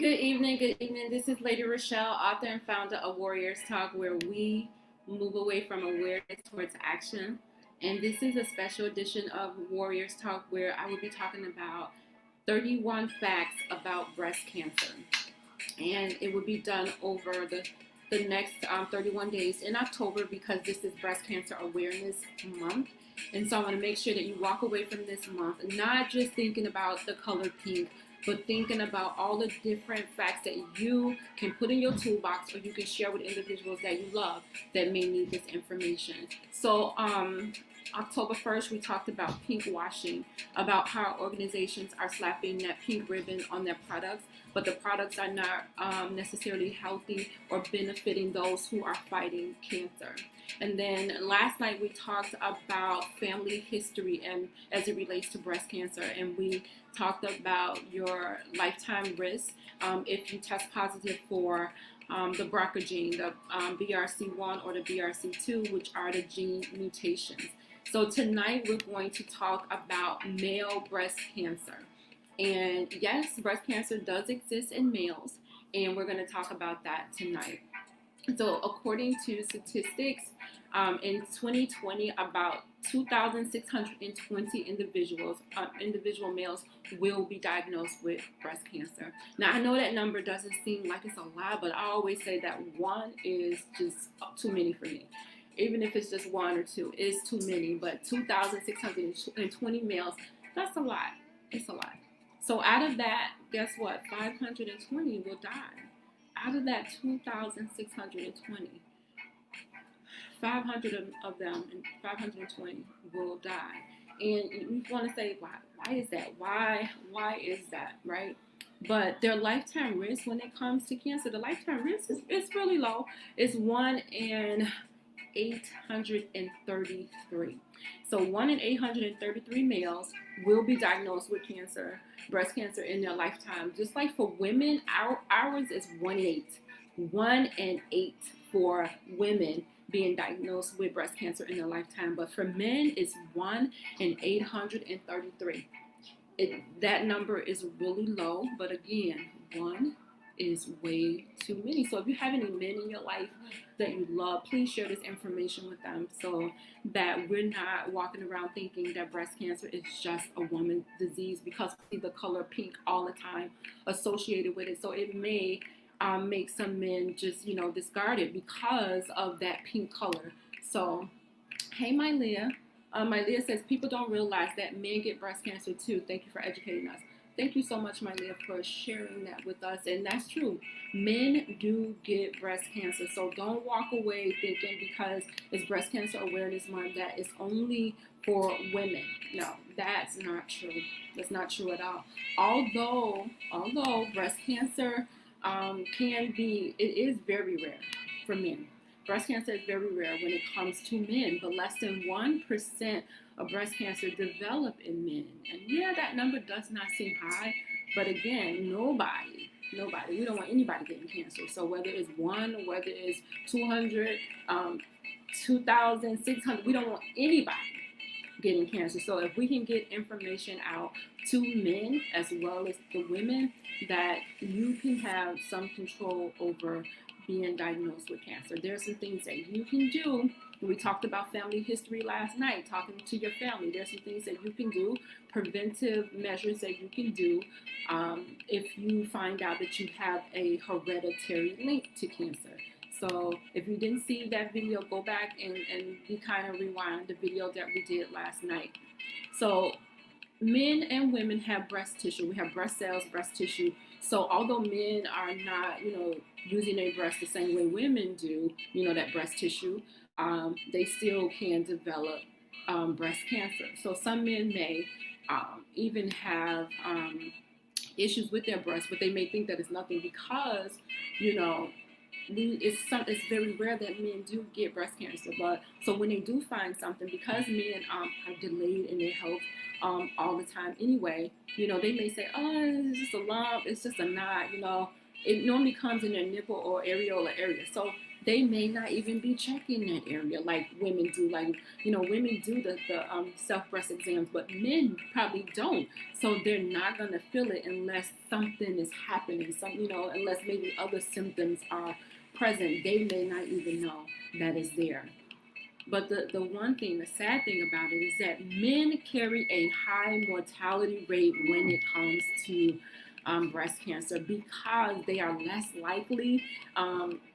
Good evening, good evening. This is Lady Rochelle, author and founder of Warriors Talk, where we move away from awareness towards action. And this is a special edition of Warriors Talk where I will be talking about 31 facts about breast cancer. And it will be done over the next 31 days in October because this is Breast Cancer Awareness Month. And so I want to make sure that you walk away from this month not just thinking about the color pink, but thinking about all the different facts that you can put in your toolbox or you can share with individuals that you love that may need this information. So, October 1st, we talked about pink washing, about how organizations are slapping that pink ribbon on their products, but the products are not necessarily healthy or benefiting those who are fighting cancer. And then last night we talked about family history and as it relates to breast cancer, and we talked about your lifetime risk if you test positive for the BRCA gene, the BRC1 or the BRC2, which are the gene mutations. So tonight we're going to talk about male breast cancer. And yes, breast cancer does exist in males, and we're going to talk about that tonight. So according to statistics, in 2020, about 2,620 individual males will be diagnosed with breast cancer. Now, I know that number doesn't seem like it's a lot, but I always say that one is just too many for me. Even if it's just one or two, it's too many. But 2,620 males, that's a lot. It's a lot. So out of that, guess what? 520 will die. Out of that 2,620, 500 of them and 520 will die. And you want to say, why is that? Why is that, right? But their lifetime risk when it comes to cancer, the lifetime risk is really low. It's 1 in 833. So 1 in 833 males will be diagnosed with cancer, breast cancer in their lifetime. Just like for women, ours is 1 in 8. 1 in 8 for women being diagnosed with breast cancer in their lifetime. But for men, it's 1 in 833. That number is really low, but again, 1 is way too many. So if you have any men in your life that you love, please share this information with them so that we're not walking around thinking that breast cancer is just a woman's disease because we see the color pink all the time associated with it. So it may make some men just, discard it because of that pink color. So, hey, Mylea. Mylea says people don't realize that men get breast cancer too. Thank you for educating us. Thank you so much, Mylea, for sharing that with us. And that's true. Men do get breast cancer. So don't walk away thinking because it's Breast Cancer Awareness Month that it's only for women. No, that's not true. That's not true at all. Although breast cancer it is very rare for men. Breast cancer is very rare when it comes to men, but less than 1% of breast cancer develop in men. And yeah, that number does not seem high, but again, nobody, we don't want anybody getting cancer. So whether it's 1, whether it's 200, 2,600, we don't want anybody getting cancer. So if we can get information out to men as well as the women, that you can have some control over being diagnosed with cancer. There are some things that you can do. We talked about family history last night, talking to your family. There's some things that you can do, preventive measures that you can do if you find out that you have a hereditary link to cancer. So if you didn't see that video, go back and you kind of rewind the video that we did last night. So men and women have breast tissue. We have breast cells, breast tissue. So although men are not, using their breast the same way women do, that breast tissue, they still can develop breast cancer. So some men may even have issues with their breast, but they may think that it's nothing because, it's very rare that men do get breast cancer. But so when they do find something, because men are delayed in their health all the time anyway, they may say, oh, it's just a lump, it's just a knot, it normally comes in their nipple or areola area. So they may not even be checking that area like women do. Like, women do the self breast exams, but men probably don't. So they're not going to feel it unless something is happening. Unless maybe other symptoms are present. They may not even know that is there. But the one thing, the sad thing about it is that men carry a high mortality rate when it comes to breast cancer, because they are less likely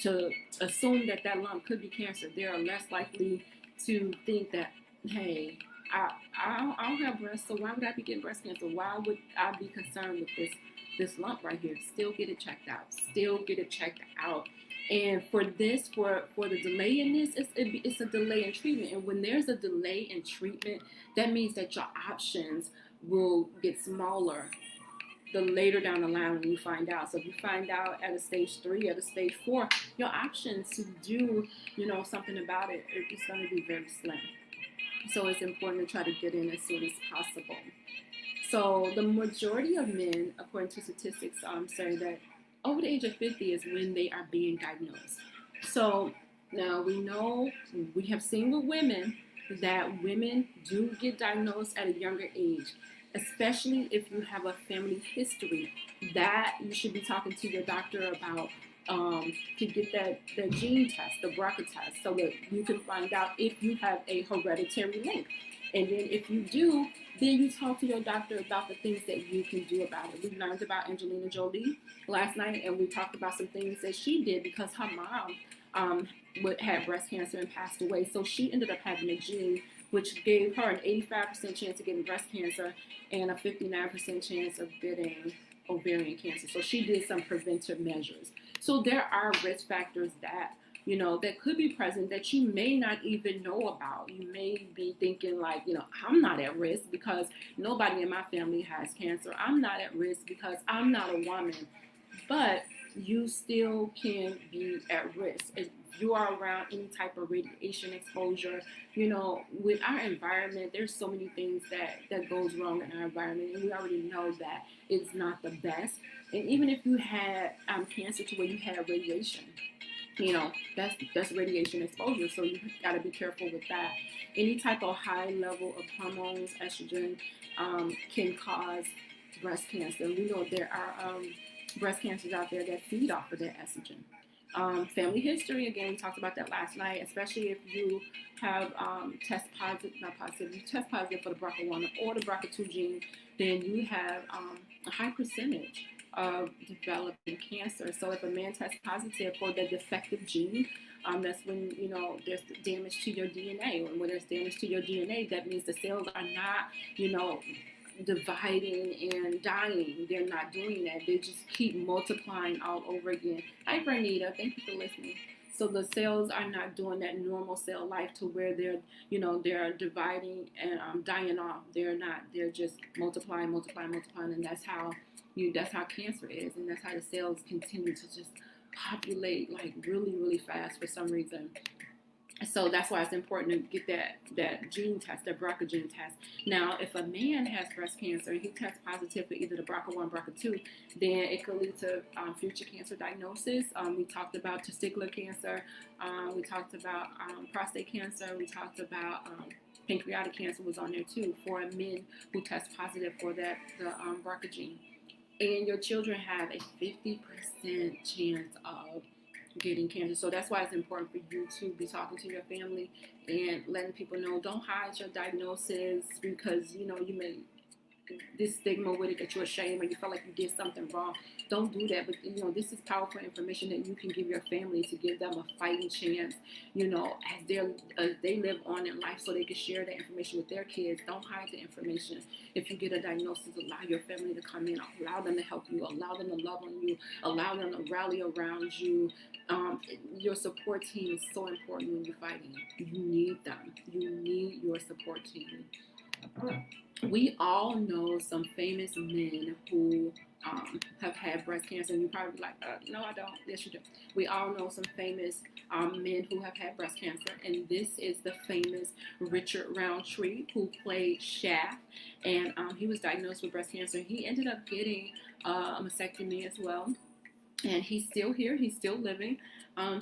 to assume that that lump could be cancer. They are less likely to think that, hey, I don't have breast, so why would I be getting breast cancer? Why would I be concerned with this lump right here? Still get it checked out. Still get it checked out. And for the delay in this, it's a delay in treatment. And when there's a delay in treatment, that means that your options will get smaller the later down the line when you find out. So if you find out at a stage 3, at a stage 4, your options to do, something about it, it's going to be very slim. So it's important to try to get in as soon as possible. So the majority of men, according to statistics, say that over the age of 50 is when they are being diagnosed. So now we have seen with women that women do get diagnosed at a younger age, especially if you have a family history. That you should be talking to your doctor about, to get that gene test, the BRCA test, so that you can find out if you have a hereditary link. And then if you do, then you talk to your doctor about the things that you can do about it. We learned about Angelina Jolie last night, and we talked about some things that she did because her mom had breast cancer and passed away. So she ended up having a gene which gave her an 85% chance of getting breast cancer and a 59% chance of getting ovarian cancer. So she did some preventive measures. So there are risk factors that that could be present that you may not even know about. You may be thinking like, I'm not at risk because nobody in my family has cancer. I'm not at risk because I'm not a woman. But you still can be at risk if you are around any type of radiation exposure. With our environment, there's so many things that goes wrong in our environment, and we already know that it's not the best. And even if you had cancer to where you had radiation, that's radiation exposure, so you got to be careful with that. Any type of high level of hormones, estrogen, can cause breast cancer. We know there are breast cancers out there that feed off of that estrogen. Family history, again, we talked about that last night, especially if you have you test positive for the BRCA1 or the BRCA2 gene, then you have a high percentage of developing cancer. So if a man tests positive for the defective gene, that's when there's damage to your DNA. And when there's damage to your DNA, that means the cells are not dividing and dying. They're not doing that. They just keep multiplying all over again. Hi, Vernita. Thank you for listening. So the cells are not doing that normal cell life to where they're dividing and dying off. They're not. They're just multiplying, and that's how cancer is, and that's how the cells continue to just populate like really, really fast for some reason. So that's why it's important to get that gene test, that BRCA gene test. Now, if a man has breast cancer and he tests positive for either the BRCA1, BRCA2, then it could lead to future cancer diagnosis. We talked about testicular cancer. We talked about prostate cancer. We talked about pancreatic cancer was on there too for men who test positive for the BRCA gene. And your children have a 50% chance of getting cancer. So that's why it's important for you to be talking to your family and letting people know. Don't hide your diagnosis because you may this stigma with it that you're ashamed or you feel like you did something wrong. Don't do that. But this is powerful information that you can give your family to give them a fighting chance, as they live on in life, so they can share that information with their kids. Don't hide the information. If you get a diagnosis, allow your family to come in, allow them to help you, allow them to love on you, allow them to rally around you. Your support team is so important when you're fighting. You need them. You need your support team. We all know some famous men who have had breast cancer, and you probably be like, no, I don't. Yes, you do. We all know some famous men who have had breast cancer, and this is the famous Richard Roundtree, who played Shaft, and he was diagnosed with breast cancer. He ended up getting a mastectomy as well. And he's still here. He's still living.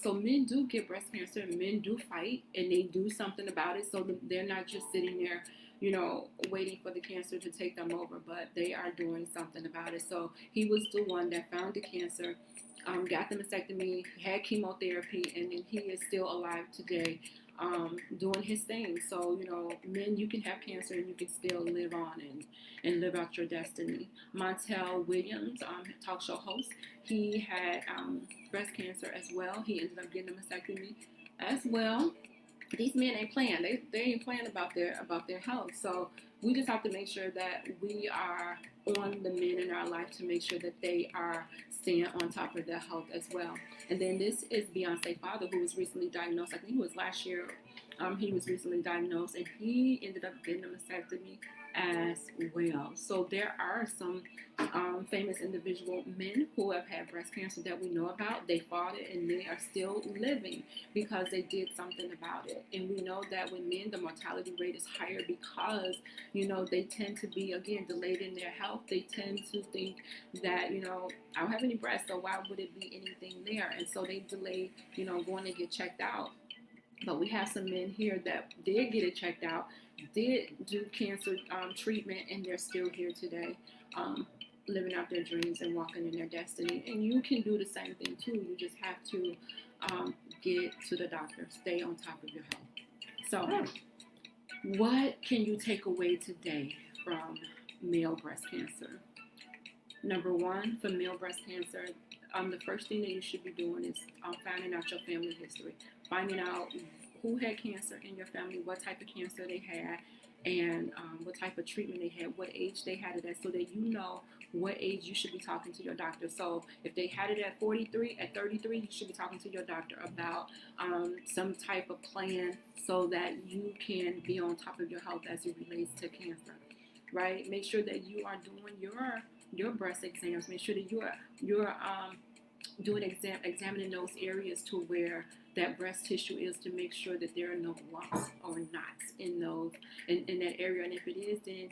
So men do get breast cancer, and men do fight, and they do something about it. So they're not just sitting there, waiting for the cancer to take them over, but they are doing something about it. So he was the one that found the cancer, got the mastectomy, had chemotherapy, and then he is still alive today, doing his thing. So, men, you can have cancer and you can still live on and live out your destiny. Montel Williams, talk show host, he had breast cancer as well. He ended up getting a mastectomy as well. These men ain't playing. They ain't playing about their health. So we just have to make sure that we are on the men in our life to make sure that they are staying on top of their health as well. And then this is Beyonce's father, who was recently diagnosed. I think it was last year. He was recently diagnosed, and he ended up getting a mastectomy as well. So there are some famous individual men who have had breast cancer that we know about. They fought it, and they are still living because they did something about it. And we know that with men, the mortality rate is higher because, they tend to be, again, delayed in their health. They tend to think that, I don't have any breasts, so why would it be anything there? And so they delay, going to get checked out. But we have some men here that did get it checked out, did do cancer treatment, and they're still here today, living out their dreams and walking in their destiny. And you can do the same thing too. You just have to get to the doctor, stay on top of your health. So what can you take away today from male breast cancer? Number one, for male breast cancer, the first thing that you should be doing is finding out your family history, finding out who had cancer in your family, what type of cancer they had, and what type of treatment they had, what age they had it at, so that you know what age you should be talking to your doctor. So if they had it at 43, at 33, you should be talking to your doctor about some type of plan so that you can be on top of your health as it relates to cancer, right? Make sure that you are doing your breast exams. Make sure that you're examining those areas to where that breast tissue is, to make sure that there are no lumps or knots in that area. And if it is, then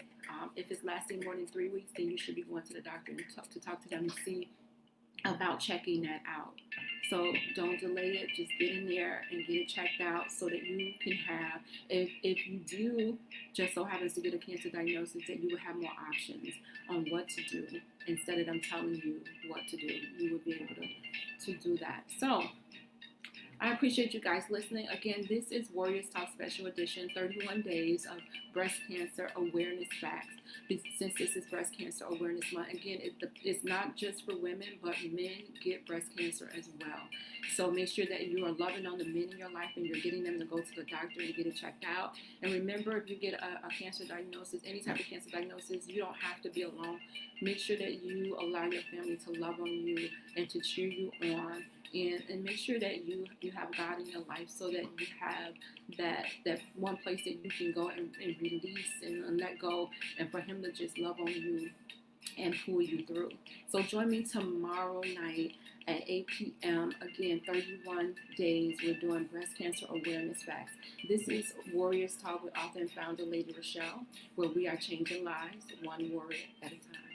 if it's lasting more than 3 weeks, then you should be going to the doctor and talk to them and see about checking that out. So don't delay it. Just get in there and get it checked out so that you can have, if you do just so happens to get a cancer diagnosis, that you will have more options on what to do instead of them telling you what to do. You would be able to do that. So I appreciate you guys listening. Again, this is Warriors Talk Special Edition, 31 Days of Breast Cancer Awareness Facts. Since this is Breast Cancer Awareness Month, again, it's not just for women, but men get breast cancer as well. So make sure that you are loving on the men in your life and you're getting them to go to the doctor and get it checked out. And remember, if you get a cancer diagnosis, any type of cancer diagnosis, you don't have to be alone. Make sure that you allow your family to love on you and to cheer you on. And make sure that you have God in your life so that you have that one place that you can go and release and let go, and for him to just love on you and pull you through. So join me tomorrow night at 8 p.m. Again, 31 days. We're doing breast cancer awareness facts. This is Warriors Talk with author and founder Lady Rochelle, where we are changing lives one warrior at a time.